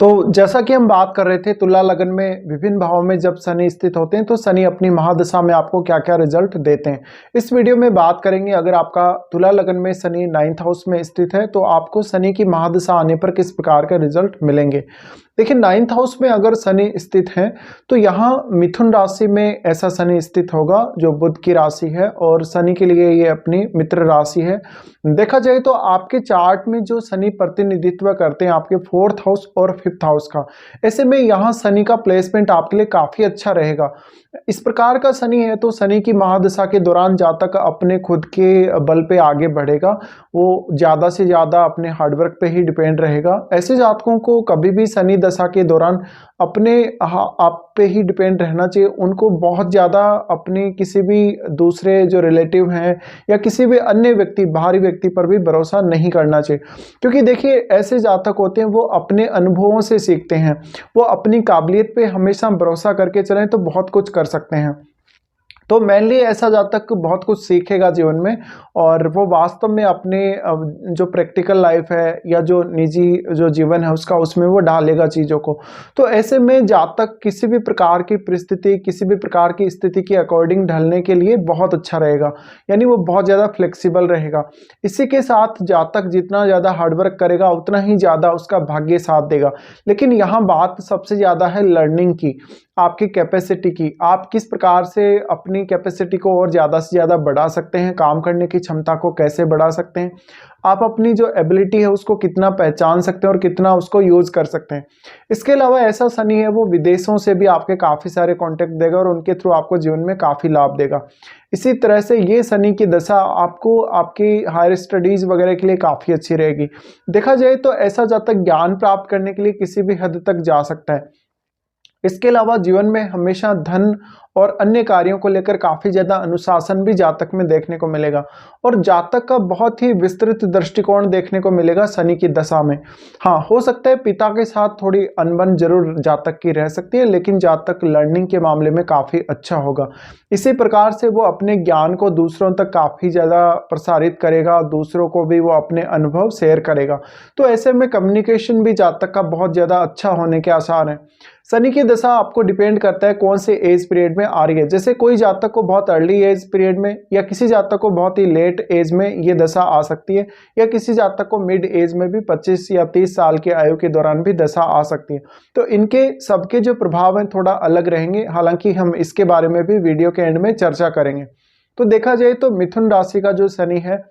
तो जैसा कि हम बात कर रहे थे तुला लगन में विभिन्न भावों में जब शनि स्थित होते हैं तो शनि अपनी महादशा में आपको क्या क्या रिजल्ट देते हैं। इस वीडियो में बात करेंगे अगर आपका तुला लगन में शनि 9th हाउस में स्थित है तो आपको शनि की महादशा आने पर किस प्रकार का रिजल्ट मिलेंगे। देखिए 9th हाउस में अगर शनि स्थित है तो यहाँ मिथुन राशि में ऐसा शनि स्थित होगा जो बुध की राशि है और शनि के लिए ये अपनी मित्र राशि है। देखा जाए तो आपके चार्ट में जो शनि प्रतिनिधित्व करते हैं आपके 4th हाउस और 5th हाउस का, ऐसे में यहाँ शनि का प्लेसमेंट आपके लिए काफी अच्छा रहेगा। इस प्रकार का शनि है तो शनि की महादशा के दौरान जातक अपने खुद के बल पे आगे बढ़ेगा, वो ज्यादा से ज्यादा अपने हार्डवर्क पे ही डिपेंड रहेगा। ऐसे जातकों को कभी भी शनि दशा के दौरान अपने आप पे ही डिपेंड रहना चाहिए। उनको बहुत ज़्यादा अपने किसी भी दूसरे जो रिलेटिव हैं या किसी भी अन्य व्यक्ति बाहरी व्यक्ति पर भी भरोसा नहीं करना चाहिए, क्योंकि देखिए ऐसे जातक होते हैं वो अपने अनुभवों से सीखते हैं। वो अपनी काबिलियत पे हमेशा भरोसा करके चलें तो बहुत कुछ कर सकते हैं। तो मेनली ऐसा जातक बहुत कुछ सीखेगा जीवन में और वो वास्तव में अपने जो प्रैक्टिकल लाइफ है या जो निजी जो जीवन है उसका उसमें वो डालेगा चीज़ों को। तो ऐसे में जातक किसी भी प्रकार की परिस्थिति किसी भी प्रकार की स्थिति के अकॉर्डिंग ढलने के लिए बहुत अच्छा रहेगा, यानी वो बहुत ज़्यादा फ्लेक्सिबल रहेगा। इसी के साथ जातक जितना ज़्यादा हार्डवर्क करेगा उतना ही ज़्यादा उसका भाग्य साथ देगा। लेकिन यहाँ बात सबसे ज़्यादा है लर्निंग की, आपकी कैपेसिटी की। आप किस प्रकार से अपनी कैपेसिटी को और ज़्यादा से ज़्यादा बढ़ा सकते हैं, काम करने की क्षमता को कैसे बढ़ा सकते हैं, आप अपनी जो एबिलिटी है उसको कितना पहचान सकते हैं और कितना उसको यूज़ कर सकते हैं। इसके अलावा ऐसा शनि है वो विदेशों से भी आपके काफ़ी सारे कॉन्टैक्ट देगा और उनके थ्रू आपको जीवन में काफ़ी लाभ देगा। इसी तरह से ये शनि की दशा आपको आपकी हायर स्टडीज़ वगैरह के लिए काफ़ी अच्छी रहेगी। देखा जाए तो ऐसा जातक ज्ञान प्राप्त करने के लिए किसी भी हद तक जा सकता है। इसके अलावा जीवन में हमेशा धन और अन्य कार्यों को लेकर काफ़ी ज़्यादा अनुशासन भी जातक में देखने को मिलेगा और जातक का बहुत ही विस्तृत दृष्टिकोण देखने को मिलेगा शनि की दशा में। हाँ, हो सकता है पिता के साथ थोड़ी अनबन जरूर जातक की रह सकती है, लेकिन जातक लर्निंग के मामले में काफ़ी अच्छा होगा। इसी प्रकार से वो अपने ज्ञान को दूसरों तक काफ़ी ज़्यादा प्रसारित करेगा, दूसरों को भी वो अपने अनुभव शेयर करेगा। तो ऐसे में कम्युनिकेशन भी जातक का बहुत ज़्यादा अच्छा होने के आसार हैं। शनि की दशा आपको डिपेंड करता है कौन से एज पीरियड में आ रही है। जैसे कोई जातक को बहुत अर्ली एज पीरियड में या किसी जातक को बहुत ही लेट एज में ये दशा आ सकती है, या किसी जातक को मिड एज में भी 25 या 30 साल की आयु के दौरान भी दशा आ सकती है। तो इनके सबके जो प्रभाव हैं थोड़ा अलग रहेंगे, हालांकि हम इसके बारे में भी वीडियो के एंड में चर्चा करेंगे। तो देखा जाए तो मिथुन राशि का जो शनि है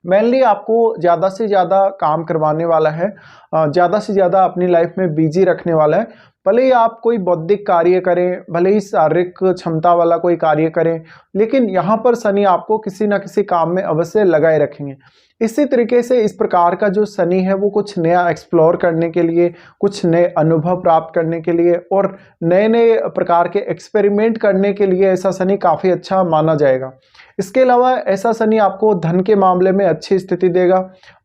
मेनली आपको ज़्यादा से ज़्यादा काम करवाने वाला है, ज़्यादा से ज़्यादा अपनी लाइफ में बिजी रखने वाला है। भले ही आप कोई बौद्धिक कार्य करें, भले ही शारीरिक क्षमता वाला कोई कार्य करें, लेकिन यहाँ पर शनि आपको किसी ना किसी काम में अवश्य लगाए रखेंगे। इसी तरीके से इस प्रकार का जो शनि है वो कुछ नया एक्सप्लोर करने के लिए, कुछ नए अनुभव प्राप्त करने के लिए और नए नए प्रकार के एक्सपेरिमेंट करने के लिए ऐसा शनि काफ़ी अच्छा माना जाएगा। इसके अलावा ऐसा शनि आपको धन के मामले में अच्छी स्थिति देगा।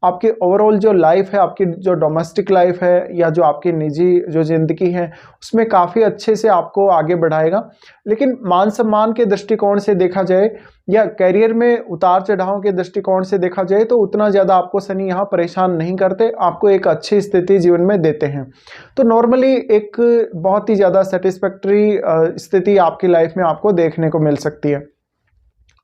आपकी ओवरऑल जो लाइफ है, आपकी जो डोमेस्टिक लाइफ है या जो आपकी निजी जो ज़िंदगी है उसमें काफ़ी अच्छे से आपको आगे बढ़ाएगा। लेकिन मान सम्मान के दृष्टिकोण से देखा जाए या करियर में उतार चढ़ाव के दृष्टिकोण से देखा जाए तो उतना ज़्यादा आपको शनि यहाँ परेशान नहीं करते, आपको एक अच्छी स्थिति जीवन में देते हैं। तो नॉर्मली एक बहुत ही ज़्यादा सेटिस्फैक्ट्री स्थिति आपकी लाइफ में आपको देखने को मिल सकती है।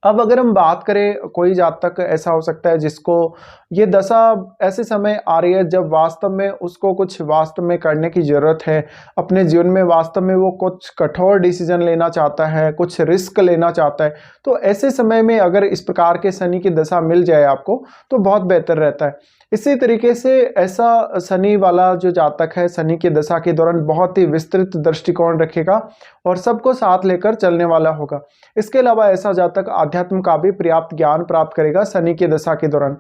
अब अगर हम बात करें, कोई जातक ऐसा हो सकता है जिसको ये दशा ऐसे समय आ रही है जब वास्तव में उसको कुछ वास्तव में करने की ज़रूरत है अपने जीवन में, वास्तव में वो कुछ कठोर डिसीजन लेना चाहता है, कुछ रिस्क लेना चाहता है। तो ऐसे समय में अगर इस प्रकार के शनि की दशा मिल जाए आपको तो बहुत बेहतर रहता है। इसी तरीके से ऐसा शनि वाला जो जातक है शनि की दशा के दौरान बहुत ही विस्तृत दृष्टिकोण रखेगा और सबको साथ लेकर चलने वाला होगा। इसके अलावा ऐसा जातक आध्यात्म का भी पर्याप्त ज्ञान प्राप्त करेगा शनि की दशा के दौरान।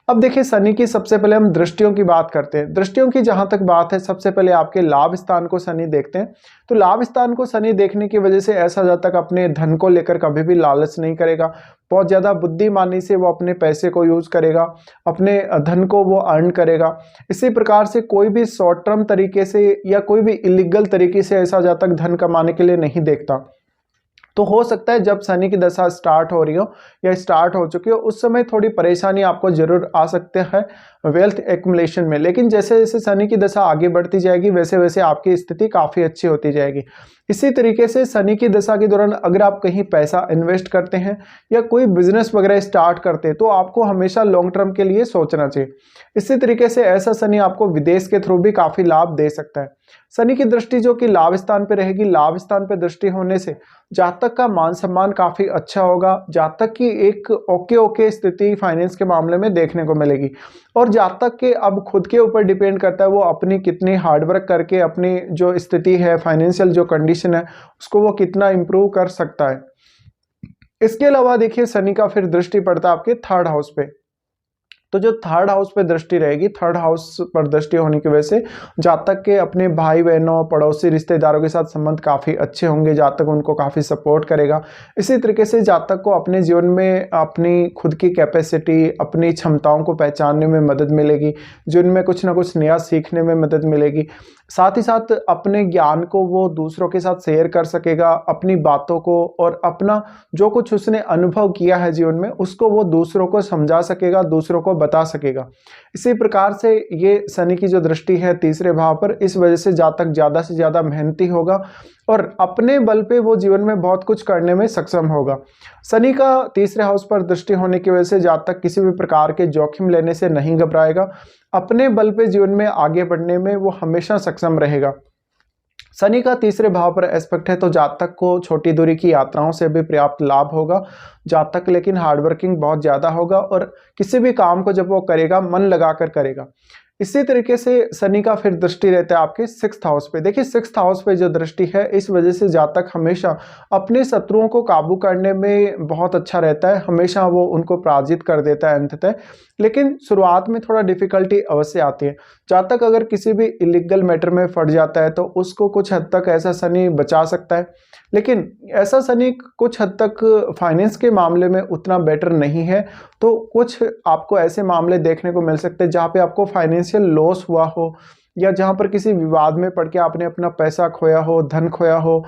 अब देखिए शनि की सबसे पहले हम दृष्टियों की बात करते हैं। दृष्टियों की जहां तक बात है, सबसे पहले आपके लाभ स्थान को शनि देखते हैं। तो लाभ स्थान को शनि देखने की वजह से ऐसा जातक अपने धन को लेकर कभी भी लालच नहीं करेगा। बहुत ज़्यादा बुद्धिमानी से वो अपने पैसे को यूज़ करेगा, अपने धन को वो अर्न करेगा। इसी प्रकार से कोई भी शॉर्ट टर्म तरीके से या कोई भी इलीगल तरीके से ऐसा जातक धन कमाने के लिए नहीं देखता। तो हो सकता है जब शनि की दशा स्टार्ट हो रही हो या स्टार्ट हो चुकी हो उस समय थोड़ी परेशानी आपको जरूर आ सकते हैं वेल्थ एक्युमुलेशन में, लेकिन जैसे जैसे शनि की दशा आगे बढ़ती जाएगी वैसे वैसे आपकी स्थिति काफ़ी अच्छी होती जाएगी। इसी तरीके से शनि की दशा के दौरान अगर आप कहीं पैसा इन्वेस्ट करते हैं या कोई बिजनेस वगैरह स्टार्ट करते हैं तो आपको हमेशा लॉन्ग टर्म के लिए सोचना चाहिए। इसी तरीके से ऐसा शनि आपको विदेश के थ्रू भी काफ़ी लाभ दे सकता है। शनि की दृष्टि जो कि लाभ स्थान पे रहेगी, लाभ स्थान पे दृष्टि होने से जातक का मान सम्मान काफ़ी अच्छा होगा, जातक की एक ओके स्थिति फाइनेंस के मामले में देखने को मिलेगी और जातक के अब खुद के ऊपर डिपेंड करता है वो अपनी कितनी हार्डवर्क करके अपनी जो स्थिति है फाइनेंशियल जो कंडीशन है उसको वो कितना इंप्रूव कर सकता है। इसके अलावा देखिए शनि का फिर दृष्टि पड़ता है आपके थर्ड हाउस पे, तो जो थर्ड हाउस पे दृष्टि रहेगी, थर्ड हाउस पर दृष्टि होने की वजह से जातक के अपने भाई बहनों पड़ोसी रिश्तेदारों के साथ संबंध काफ़ी अच्छे होंगे, जातक उनको काफ़ी सपोर्ट करेगा। इसी तरीके से जातक को अपने जीवन में अपनी खुद की कैपेसिटी, अपनी क्षमताओं को पहचानने में मदद मिलेगी, जीवन में कुछ ना कुछ नया सीखने में मदद मिलेगी। साथ ही साथ अपने ज्ञान को वो दूसरों के साथ शेयर कर सकेगा, अपनी बातों को और अपना जो कुछ उसने अनुभव किया है जीवन में उसको वो दूसरों को समझा सकेगा, दूसरों को बता सकेगा। इसी प्रकार से ये शनि की जो दृष्टि है तीसरे भाव पर, इस वजह से जातक ज़्यादा से ज़्यादा मेहनती होगा और अपने बल पे वो जीवन में बहुत कुछ करने में सक्षम होगा। शनि का तीसरे हाउस पर दृष्टि होने की वजह से जातक किसी भी प्रकार के जोखिम लेने से नहीं घबराएगा, अपने बल पे जीवन में आगे बढ़ने में वो हमेशा सक्षम रहेगा। शनि का तीसरे भाव पर एस्पेक्ट है तो जातक को छोटी दूरी की यात्राओं से भी पर्याप्त लाभ होगा। जातक लेकिन हार्डवर्किंग बहुत ज़्यादा होगा और किसी भी काम को जब वो करेगा मन लगाकर करेगा। इसी तरीके से शनि का फिर दृष्टि रहता है आपके सिक्स्थ हाउस पे। देखिए सिक्स्थ हाउस पे जो दृष्टि है इस वजह से जातक हमेशा अपने शत्रुओं को काबू करने में बहुत अच्छा रहता है, हमेशा वो उनको पराजित कर देता है अंततः, लेकिन शुरुआत में थोड़ा डिफिकल्टी अवश्य आती है। जातक अगर किसी भी इलीगल मैटर में फट जाता है तो उसको कुछ हद तक ऐसा शनि बचा सकता है, लेकिन ऐसा शनि कुछ हद तक फाइनेंस के मामले में उतना बेटर नहीं है। तो कुछ आपको ऐसे मामले देखने को मिल सकते हैं जहाँ पे आपको फाइनेंशियल लॉस हुआ हो या जहाँ पर किसी विवाद में पड़ के आपने अपना पैसा खोया हो, धन खोया हो।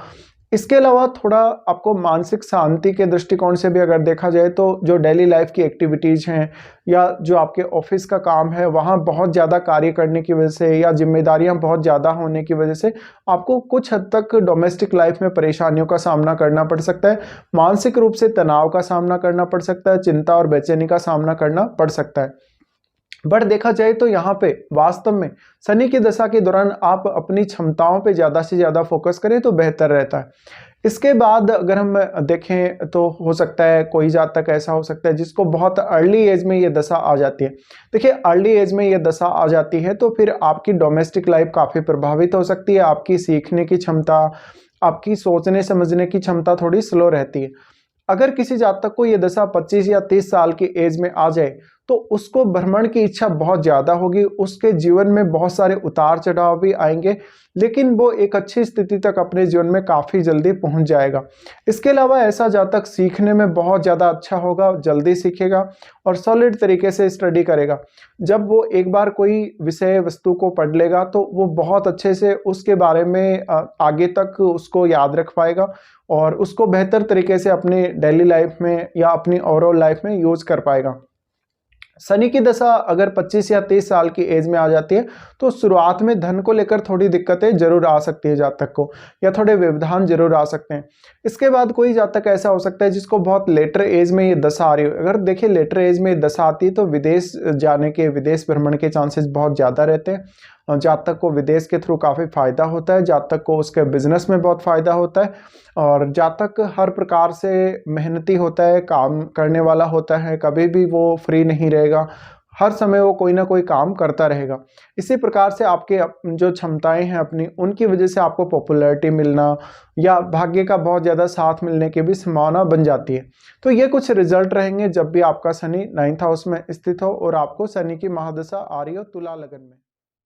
इसके अलावा थोड़ा आपको मानसिक शांति के दृष्टिकोण से भी अगर देखा जाए तो जो डेली लाइफ की एक्टिविटीज़ हैं या जो आपके ऑफिस का काम है वहाँ बहुत ज़्यादा कार्य करने की वजह से या जिम्मेदारियाँ बहुत ज़्यादा होने की वजह से आपको कुछ हद तक डोमेस्टिक लाइफ में परेशानियों का सामना करना पड़ सकता है, मानसिक रूप से तनाव का सामना करना पड़ सकता है, चिंता और बेचैनी का सामना करना पड़ सकता है। बट देखा जाए तो यहाँ पे वास्तव में शनि की दशा के दौरान आप अपनी क्षमताओं पे ज़्यादा से ज़्यादा फोकस करें तो बेहतर रहता है। इसके बाद अगर हम देखें तो हो सकता है कोई जातक ऐसा हो सकता है जिसको बहुत अर्ली एज में ये दशा आ जाती है। देखिए अर्ली एज में ये दशा आ जाती है तो फिर आपकी डोमेस्टिक लाइफ काफ़ी प्रभावित हो सकती है, आपकी सीखने की क्षमता, आपकी सोचने समझने की क्षमता थोड़ी स्लो रहती है। अगर किसी जातक को ये दशा 25 या 30 साल की एज में आ जाए तो उसको भ्रमण की इच्छा बहुत ज़्यादा होगी, उसके जीवन में बहुत सारे उतार चढ़ाव भी आएंगे, लेकिन वो एक अच्छी स्थिति तक अपने जीवन में काफ़ी जल्दी पहुंच जाएगा। इसके अलावा ऐसा जातक सीखने में बहुत ज़्यादा अच्छा होगा, जल्दी सीखेगा और सॉलिड तरीके से स्टडी करेगा। जब वो एक बार कोई विषय वस्तु को पढ़ लेगा तो वो बहुत अच्छे से उसके बारे में आगे तक उसको याद रख पाएगा और उसको बेहतर तरीके से अपने डेली लाइफ में या अपनी ओवरऑल लाइफ में यूज कर पाएगा। शनि की दशा अगर 25 या 30 साल की एज में आ जाती है तो शुरुआत में धन को लेकर थोड़ी दिक्कतें जरूर आ सकती है जातक को, या थोड़े व्यवधान जरूर आ सकते हैं। इसके बाद कोई जातक ऐसा हो सकता है जिसको बहुत लेटर एज में ये दशा आ रही हो। अगर देखिए लेटर एज में दशा आती है तो विदेश जाने के, विदेश भ्रमण के चांसेस बहुत ज़्यादा रहते हैं। जातक को विदेश के थ्रू काफ़ी फायदा होता है, जातक को उसके बिजनेस में बहुत फायदा होता है और जातक हर प्रकार से मेहनती होता है, काम करने वाला होता है, कभी भी वो फ्री नहीं रहेगा, हर समय वो कोई ना कोई काम करता रहेगा। इसी प्रकार से आपके जो क्षमताएं हैं अपनी, उनकी वजह से आपको पॉपुलैरिटी मिलना या भाग्य का बहुत ज़्यादा साथ मिलने की भी संभावना बन जाती है। तो ये कुछ रिजल्ट रहेंगे जब भी आपका शनि 9th हाउस में स्थित हो और आपको शनि की महादशा आ रही हो तुला लगन में।